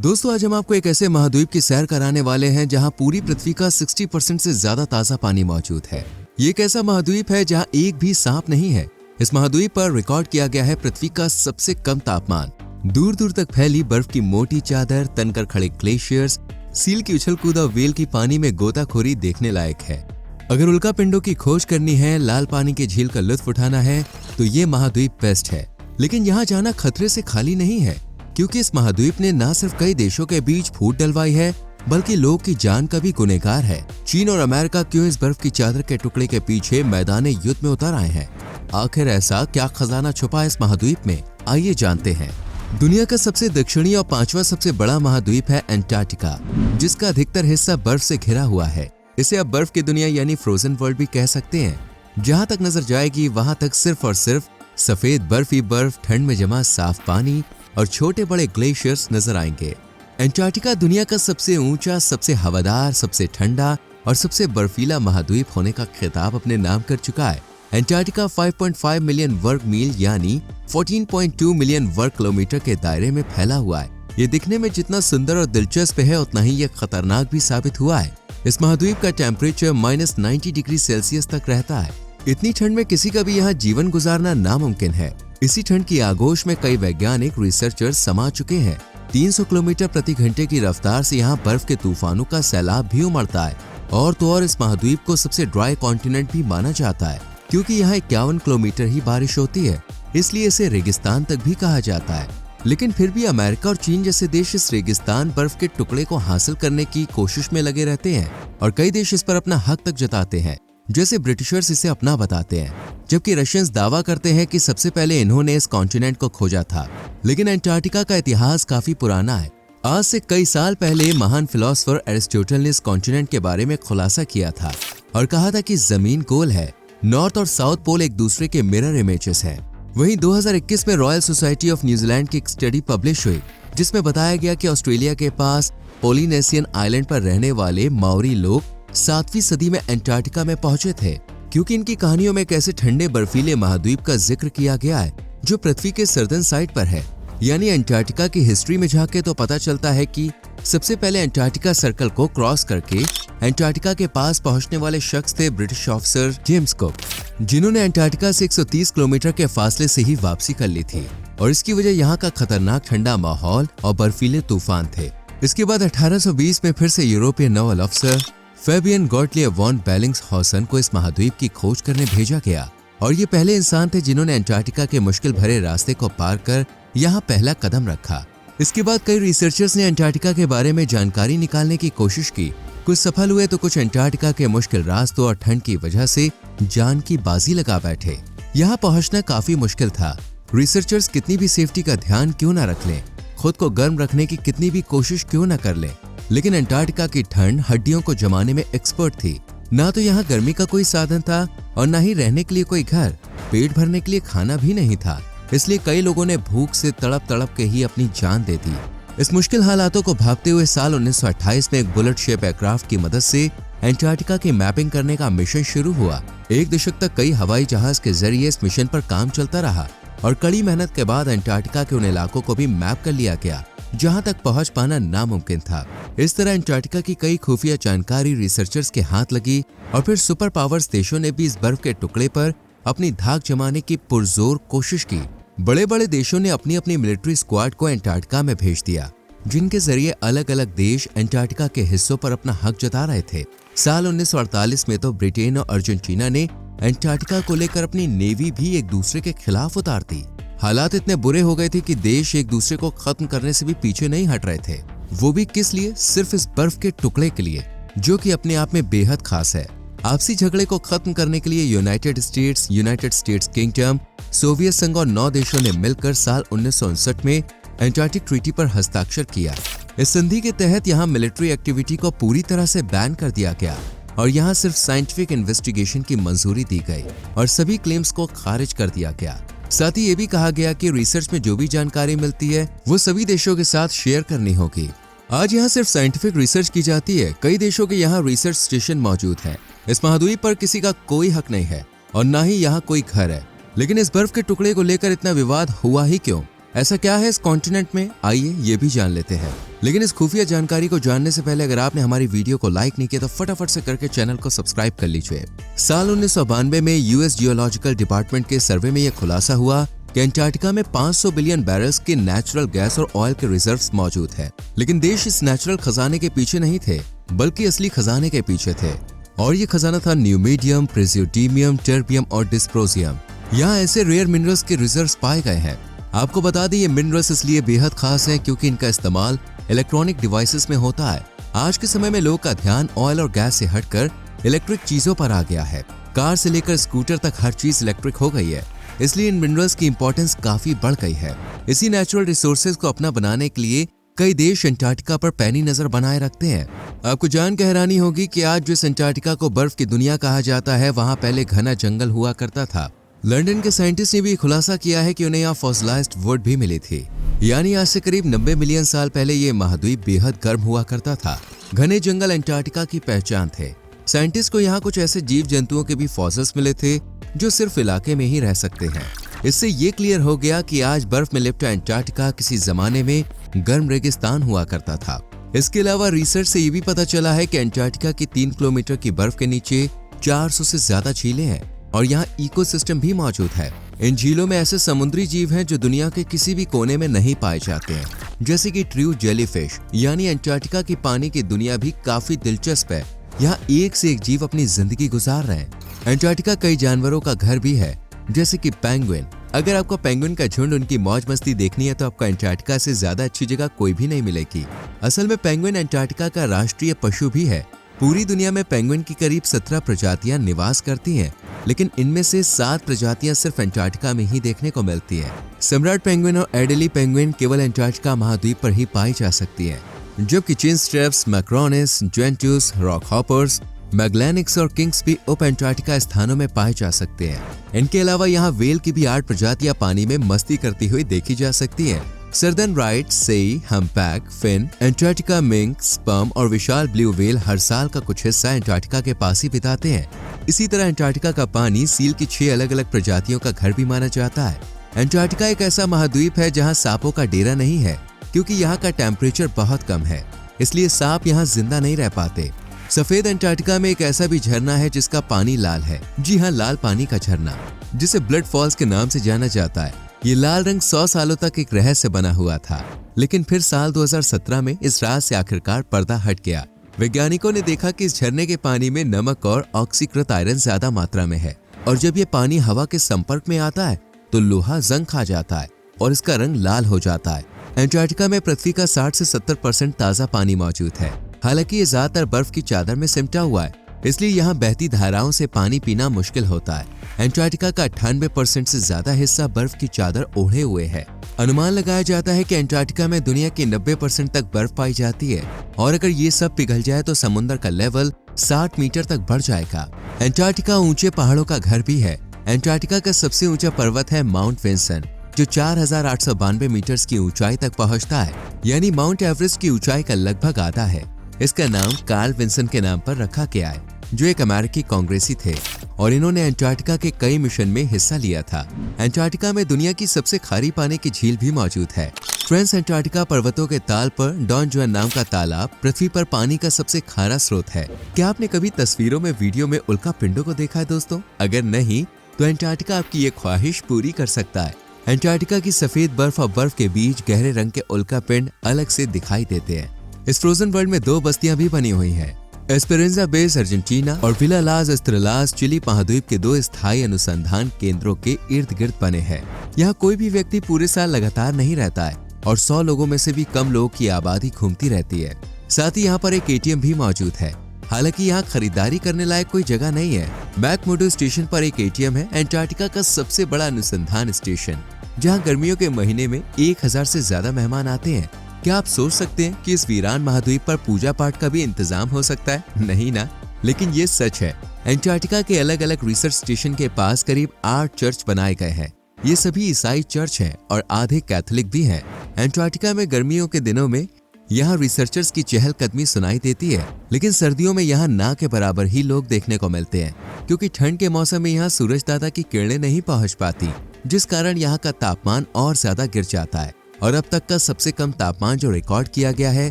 दोस्तों आज हम आपको एक ऐसे महाद्वीप की सैर कराने वाले हैं जहां पूरी पृथ्वी का 60% से ज्यादा ताजा पानी मौजूद है। ये एक ऐसा महाद्वीप है जहां एक भी सांप नहीं है। इस महाद्वीप पर रिकॉर्ड किया गया है पृथ्वी का सबसे कम तापमान। दूर दूर तक फैली बर्फ की मोटी चादर, तनकर खड़े ग्लेशियर्स, सील की उछल कूदा व्हेल की पानी में गोताखोरी देखने लायक है। अगर उल्का पिंडों की खोज करनी है, लाल पानी की झील का लुत्फ उठाना है तो ये महाद्वीप बेस्ट है। लेकिन यहाँ जाना खतरे से खाली नहीं है, क्योंकि इस महाद्वीप ने न सिर्फ कई देशों के बीच फूट डलवाई है बल्कि लोग की जान का भी गुनहगार है। चीन और अमेरिका क्यों इस बर्फ की चादर के टुकड़े के पीछे मैदाने युद्ध में उतर आए हैं? आखिर ऐसा क्या खजाना छुपा है इस महाद्वीप में? आइए जानते हैं। दुनिया का सबसे दक्षिणी और पांचवा सबसे बड़ा महाद्वीप है अंटार्कटिका, जिसका अधिकतर हिस्सा बर्फ से घिरा हुआ है। इसे अब बर्फ की दुनिया यानी फ्रोजन वर्ल्ड भी कह सकते हैं। जहाँ तक नजर जाएगी वहां तक सिर्फ और सिर्फ सफेद बर्फ ही बर्फ, ठंड में जमा साफ पानी और छोटे बड़े ग्लेशियर्स नजर आएंगे। अंटार्कटिका दुनिया का सबसे ऊंचा, सबसे हवादार, सबसे ठंडा और सबसे बर्फीला महाद्वीप होने का खिताब अपने नाम कर चुका है। अंटार्कटिका 5.5 मिलियन वर्ग मील यानी 14.2 मिलियन वर्ग किलोमीटर के दायरे में फैला हुआ है। ये दिखने में जितना सुंदर और दिलचस्प है उतना ही ये खतरनाक भी साबित हुआ है। इस महाद्वीप का टेम्परेचर -90 डिग्री सेल्सियस तक रहता है। इतनी ठंड में किसी का भी यहाँ जीवन गुजारना नामुमकिन है। इसी ठंड की आगोश में कई वैज्ञानिक रिसर्चर्स समा चुके हैं। 300 किलोमीटर प्रति घंटे की रफ्तार से यहाँ बर्फ के तूफानों का सैलाब भी उमड़ता है। और तो और इस महाद्वीप को सबसे ड्राई कॉन्टिनेंट भी माना जाता है, क्योंकि यहाँ 51 किलोमीटर ही बारिश होती है, इसलिए इसे रेगिस्तान तक भी कहा जाता है। लेकिन फिर भी अमेरिका और चीन जैसे देश इस रेगिस्तान बर्फ के टुकड़े को हासिल करने की कोशिश में लगे रहते हैं और कई देश इस पर अपना हक तक जताते हैं, जैसे ब्रिटिशर्स इसे अपना बताते हैं, जबकि रशियंस दावा करते हैं कि सबसे पहले इन्होंने इस कॉन्टिनेंट को खोजा था। लेकिन अंटार्कटिका का इतिहास काफी पुराना है। आज से कई साल पहले महान फिलोसोफर एरिस्टोटल ने इस कॉन्टिनेंट के बारे में खुलासा किया था और कहा था कि जमीन गोल है, नॉर्थ और साउथ पोल एक दूसरे के मिरर इमेजेस हैं। वहीं 2021 में रॉयल सोसाइटी ऑफ न्यूजीलैंड की एक स्टडी पब्लिश हुई, जिसमें बताया गया कि ऑस्ट्रेलिया के पास पोलिनेशियन आइलैंड पर रहने वाले माओरी लोग 7वीं सदी में अंटार्कटिका में पहुंचे थे, क्योंकि इनकी कहानियों में एक ऐसे ठंडे बर्फीले महाद्वीप का जिक्र किया गया है जो पृथ्वी के सर्दन साइड पर है। यानी अंटार्कटिका की हिस्ट्री में झांके तो पता चलता है कि सबसे पहले अंटार्कटिका सर्कल को क्रॉस करके अंटार्कटिका के पास पहुंचने वाले शख्स थे ब्रिटिश ऑफिसर जेम्स कुक, जिन्होंने अंटार्कटिका से 130 किलोमीटर के फासले से ही वापसी कर ली थी। और इसकी वजह यहाँ का खतरनाक ठंडा माहौल और बर्फीले तूफान थे। इसके बाद 1820 में फिर से European naval officer Fabian Gottlieb von Bellingshausen को इस महाद्वीप की खोज करने भेजा गया और ये पहले इंसान थे जिन्होंने अंटार्कटिका के मुश्किल भरे रास्ते को पार कर यहाँ पहला कदम रखा। इसके बाद कई रिसर्चर्स ने अंटार्कटिका के बारे में जानकारी निकालने की कोशिश की। कुछ सफल हुए तो कुछ अंटार्कटिका के मुश्किल रास्तों और ठंड की वजह से जान की बाजी लगा बैठे। यहाँ पहुँचना काफी मुश्किल था। रिसर्चर्स कितनी भी सेफ्टी का ध्यान क्यों न रख लें, खुद को गर्म रखने की कितनी भी कोशिश क्यों न कर लें, लेकिन अंटार्कटिका की ठंड हड्डियों को जमाने में एक्सपर्ट थी। ना तो यहाँ गर्मी का कोई साधन था और ना ही रहने के लिए कोई घर, पेट भरने के लिए खाना भी नहीं था। इसलिए कई लोगों ने भूख से तड़प तड़प के ही अपनी जान दे दी। इस मुश्किल हालातों को भागते हुए साल 1928 में एक बुलेट शेप एयरक्राफ्ट की मदद से अंटार्कटिका की मैपिंग करने का मिशन शुरू हुआ। 1 दशक तक कई हवाई जहाज के जरिए इस मिशन पर काम चलता रहा और कड़ी मेहनत के बाद अंटार्कटिका के उन इलाकों को भी मैप कर लिया गया जहां तक पहुंच पाना नामुमकिन था। इस तरह अंटार्कटिका की कई खुफिया जानकारी रिसर्चर्स के हाथ लगी और फिर सुपर पावर्स देशों ने भी इस बर्फ के टुकड़े पर अपनी धाक जमाने की पुरजोर कोशिश की। बड़े बड़े देशों ने अपनी अपनी मिलिट्री स्क्वाड को अंटार्कटिका में भेज दिया, जिनके जरिए अलग अलग देश अंटार्कटिका के हिस्सों पर अपना हक जता रहे थे। साल 1948 में तो ब्रिटेन और अर्जेंटीना ने अंटार्कटिका को लेकर अपनी नेवी भी एक दूसरे के खिलाफ उतार दी। हालात इतने बुरे हो गए थे कि देश एक दूसरे को खत्म करने से भी पीछे नहीं हट रहे थे। वो भी किस लिए? सिर्फ इस बर्फ के टुकड़े के लिए, जो कि अपने आप में बेहद खास है। आपसी झगड़े को खत्म करने के लिए यूनाइटेड स्टेट्स किंगडम, सोवियत संघ और 9 देशों ने मिलकर साल 1959 में एंटार्कटिक ट्रीटी पर हस्ताक्षर किया। इस संधि के तहत यहाँ मिलिट्री एक्टिविटी को पूरी तरह से बैन कर दिया गया और यहाँ सिर्फ साइंटिफिक इन्वेस्टिगेशन की मंजूरी दी गई और सभी क्लेम्स को खारिज कर दिया गया। साथ ही ये भी कहा गया कि रिसर्च में जो भी जानकारी मिलती है वो सभी देशों के साथ शेयर करनी होगी। आज यहाँ सिर्फ साइंटिफिक रिसर्च की जाती है। कई देशों के यहाँ रिसर्च स्टेशन मौजूद है। इस महाद्वीप पर किसी का कोई हक नहीं है और न ही यहाँ कोई घर है। लेकिन इस बर्फ के टुकड़े को लेकर इतना विवाद हुआ ही क्यों? ऐसा क्या है इस कॉन्टिनेंट में? आइए ये भी जान लेते हैं। लेकिन इस खुफिया जानकारी को जानने से पहले अगर आपने हमारी वीडियो को लाइक नहीं किया तो फटाफट से करके चैनल को सब्सक्राइब कर लीजिए। साल 1992 में यूएस जियोलॉजिकल डिपार्टमेंट के सर्वे में यह खुलासा हुआ कि अंटार्कटिका में 500 बिलियन बैरल्स के नेचुरल गैस और ऑयल के रिजर्व्स मौजूद है। लेकिन देश इस नेचुरल खजाने के पीछे नहीं थे, बल्कि असली खजाने के पीछे थे। और ये खजाना था न्यूमीडियम, प्रेसियोडीमियम, टर्बियम और डिस्प्रोजियम। यहाँ ऐसे रेयर मिनरल्स के रिजर्व्स पाए गए हैं। आपको बता दें ये मिनरल्स इसलिए बेहद खास हैं क्योंकि इनका इस्तेमाल इलेक्ट्रॉनिक डिवाइसेस में होता है। आज के समय में लोग का ध्यान ऑयल और गैस से हटकर इलेक्ट्रिक चीजों पर आ गया है। कार से लेकर स्कूटर तक हर चीज इलेक्ट्रिक हो गई है, इसलिए इन मिनरल्स की इंपॉर्टेंस काफी बढ़ गई है। इसी नेचुरल रिसोर्सेज को अपना बनाने के लिए कई देश अंटार्कटिका पर पैनी नजर बनाए रखते हैं। आपको जान के हैरानी होगी कि आज जिस अंटार्कटिका को बर्फ की दुनिया कहा जाता है, वहाँ पहले घना जंगल हुआ करता था। लंदन के साइंटिस्ट ने भी खुलासा किया है कि उन्हें यहाँ फॉसिलाइज्ड वुड भी मिली थी, यानी आज से करीब 90 मिलियन साल पहले ये महाद्वीप बेहद गर्म हुआ करता था। घने जंगल अंटार्कटिका की पहचान थे। साइंटिस्ट को यहाँ कुछ ऐसे जीव जंतुओं के भी फॉसिल्स मिले थे जो सिर्फ इलाके में ही रह सकते हैं। इससे ये क्लियर हो गया कि आज बर्फ में लिपटा अंटार्कटिका किसी जमाने में गर्म रेगिस्तान हुआ करता था। इसके अलावा रिसर्च से ये भी पता चला है कि अंटार्कटिका की 3 किलोमीटर की बर्फ के नीचे 400 से ज्यादा झीलें हैं और यहाँ इकोसिस्टम भी मौजूद है। इन झीलों में ऐसे समुद्री जीव हैं जो दुनिया के किसी भी कोने में नहीं पाए जाते हैं, जैसे कि ट्रू जेलीफिश। यानी अंटार्कटिका की पानी की दुनिया भी काफी दिलचस्प है। यहाँ एक से एक जीव अपनी जिंदगी गुजार रहे हैं। अंटार्कटिका कई जानवरों का घर भी है, जैसे कि पेंगुइन। अगर आपको पेंगुइन का झुंड उनकी मौज मस्ती देखनी है तो आपको अंटार्कटिका से ज्यादा अच्छी जगह कोई भी नहीं मिलेगी। असल में पेंगुइन अंटार्कटिका का राष्ट्रीय पशु भी है। पूरी दुनिया में पेंगुइन की करीब 17 प्रजातियां निवास करती हैं, लेकिन इनमें से 7 प्रजातियां सिर्फ अंटार्कटिका में ही देखने को मिलती है। सम्राट पेंगुइन और एडेली पेंगुइन केवल अंटार्कटिका महाद्वीप पर ही पाई जा सकती है, जबकि चिनस्ट्रेप्स, मैक्रोनिस, जेंटूस, रॉक हॉपर्स, मैगलैनिक्स और किंग्स भी उप अंटार्कटिका स्थानों में पाए जा सकते हैं। इनके अलावा यहाँ वेल की भी 8 प्रजातियां पानी में मस्ती करती हुई देखी जा सकती हैं। सर्दर्न राइट, सेई, हम्पैक, फिन, अंटार्कटिका मिंक, स्पर्म और विशाल ब्लू वेल हर साल का कुछ हिस्सा अंटार्कटिका के पास ही बिताते हैं। इसी तरह अंटार्कटिका का पानी सील की 6 अलग अलग प्रजातियों का घर भी माना जाता है। अंटार्कटिका एक ऐसा महाद्वीप है जहाँ सांपों का डेरा नहीं है, क्योंकि यहाँ का टेम्परेचर बहुत कम है, इसलिए सांप यहाँ जिंदा नहीं रह पाते। सफेद अंटार्कटिका में एक ऐसा भी झरना है जिसका पानी लाल है। जी हाँ, लाल पानी का झरना, जिसे ब्लड फॉल्स के नाम से जाना जाता है। ये लाल रंग 100 सालों तक एक रहस्य बना हुआ था, लेकिन फिर साल 2017 में इस राज से आखिरकार पर्दा हट गया। वैज्ञानिकों ने देखा कि इस झरने के पानी में नमक और ऑक्सीकृत आयरन ज्यादा मात्रा में है, और जब ये पानी हवा के संपर्क में आता है तो लोहा जंग खा जाता है और इसका रंग लाल हो जाता है। अंटार्कटिका में पृथ्वी का 60 से 70% ताजा पानी मौजूद है। हालांकि ये ज्यादातर बर्फ की चादर में सिमटा हुआ है, इसलिए यहाँ बहती धाराओं से पानी पीना मुश्किल होता है। अंटार्कटिका का 98% से ज्यादा हिस्सा बर्फ की चादर ओढ़े हुए है। अनुमान लगाया जाता है कि अंटार्कटिका में दुनिया की 90% तक बर्फ पाई जाती है, और अगर ये सब पिघल जाए तो समुद्र का लेवल 60 मीटर तक बढ़ जाएगा। अंटार्कटिका ऊंचे पहाड़ों का घर भी है। अंटार्कटिका का सबसे ऊंचा पर्वत है माउंट विंसन, जो 4892 मीटर की ऊंचाई तक पहुंचता है, यानी माउंट एवरेस्ट की ऊंचाई का लगभग आधा है। इसका नाम कार्ल विंसन के नाम पर रखा गया है, जो एक अमेरिकी कांग्रेसी थे और इन्होंने अंटार्कटिका के कई मिशन में हिस्सा लिया था। अंटार्कटिका में दुनिया की सबसे खारी पानी की झील भी मौजूद है। ट्रांस अंटार्कटिका पर्वतों के ताल पर डॉन जुआन नाम का तालाब पृथ्वी पर पानी का सबसे खारा स्रोत है। क्या आपने कभी तस्वीरों में, वीडियो में उल्का पिंडों को देखा है दोस्तों? अगर नहीं तो अंटार्कटिका आपकी ये ख्वाहिश पूरी कर सकता है। अंटार्कटिका की सफेद बर्फ और बर्फ के बीच गहरे रंग के उल्का पिंड अलग से दिखाई देते हैं। इस फ्रोजन वर्ल्ड में 2 बस्तियां भी बनी हुई हैं। एस्पेरेंजा बेस अर्जेंटीना और विला लास एस्ट्रेलास चिली महाद्वीप के 2 स्थायी अनुसंधान केंद्रों के इर्द गिर्द बने हैं। यहाँ कोई भी व्यक्ति पूरे साल लगातार नहीं रहता है और 100 लोगों में से भी कम लोगों की आबादी घूमती रहती है। साथ ही यहाँ पर एक ATM भी मौजूद है। हालांकि यहाँ खरीदारी करने लायक कोई जगह नहीं है। मैकमुर्डो स्टेशन पर एक ATM है, अंटार्कटिका का सबसे बड़ा अनुसंधान स्टेशन, जहाँ गर्मियों के महीने में 1000 से ज्यादा मेहमान आते हैं। क्या आप सोच सकते हैं कि इस वीरान महाद्वीप पर पूजा पाठ का भी इंतजाम हो सकता है? नहीं ना, लेकिन ये सच है। अंटार्कटिका के अलग अलग रिसर्च स्टेशन के पास करीब 8 चर्च बनाए गए हैं। ये सभी ईसाई चर्च हैं और आधे कैथोलिक भी हैं। अंटार्कटिका में गर्मियों के दिनों में यहाँ रिसर्चर्स की चहलकदमी सुनाई देती है, लेकिन सर्दियों में यहाँ ना के बराबर ही लोग देखने को मिलते हैं, क्योंकि ठंड के मौसम में यहाँ सूरज दादा की किरणें नहीं पहुँच पाती, जिस कारण यहाँ का तापमान और ज्यादा गिर जाता है। और अब तक का सबसे कम तापमान जो रिकॉर्ड किया गया है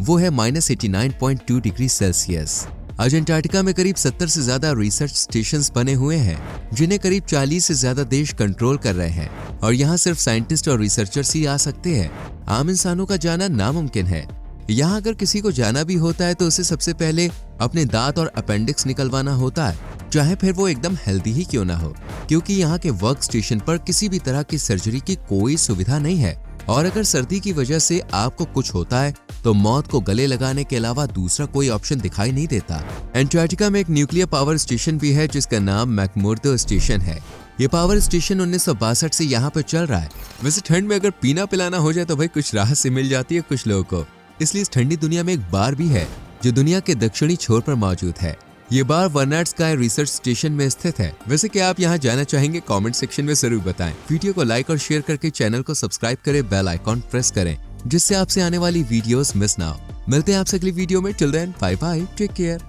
वो है -89.2 डिग्री सेल्सियस। आज अंटार्कटिका में करीब 70 से ज्यादा रिसर्च स्टेशंस बने हुए हैं जिन्हें करीब 40 से ज्यादा देश कंट्रोल कर रहे हैं और यहाँ सिर्फ साइंटिस्ट और रिसर्चर्स ही आ सकते हैं। आम इंसानों का जाना नामुमकिन है। यहाँ अगर किसी को जाना भी होता है तो उसे सबसे पहले अपने दांत और अपेंडिक्स निकलवाना होता है, चाहे फिर वो एकदम हेल्दी ही क्यों ना हो, क्योंकि यहाँ के वर्क स्टेशन पर किसी भी तरह की सर्जरी की कोई सुविधा नहीं है। और अगर सर्दी की वजह से आपको कुछ होता है तो मौत को गले लगाने के अलावा दूसरा कोई ऑप्शन दिखाई नहीं देता। अंटार्कटिका में एक न्यूक्लियर पावर स्टेशन भी है जिसका नाम मैकमुर्डो स्टेशन है। ये पावर स्टेशन 1962 से यहाँ पर चल रहा है। वैसे ठंड में अगर पीना पिलाना हो जाए तो भाई कुछ राहत से मिल जाती है कुछ लोगों को। इसलिए इस ठंडी दुनिया में एक बार भी है जो दुनिया के दक्षिणी छोर पर मौजूद है। ये बार वर्नार्ड स्काई रिसर्च स्टेशन में स्थित है। वैसे क्या आप यहाँ जाना चाहेंगे? कमेंट सेक्शन में जरूर बताएं। वीडियो को लाइक और शेयर करके चैनल को सब्सक्राइब करें, बेल आइकॉन प्रेस करें जिससे आपसे आने वाली वीडियोस मिस ना हो। मिलते हैं आपसे अगली वीडियो में। Till then bye bye, take care.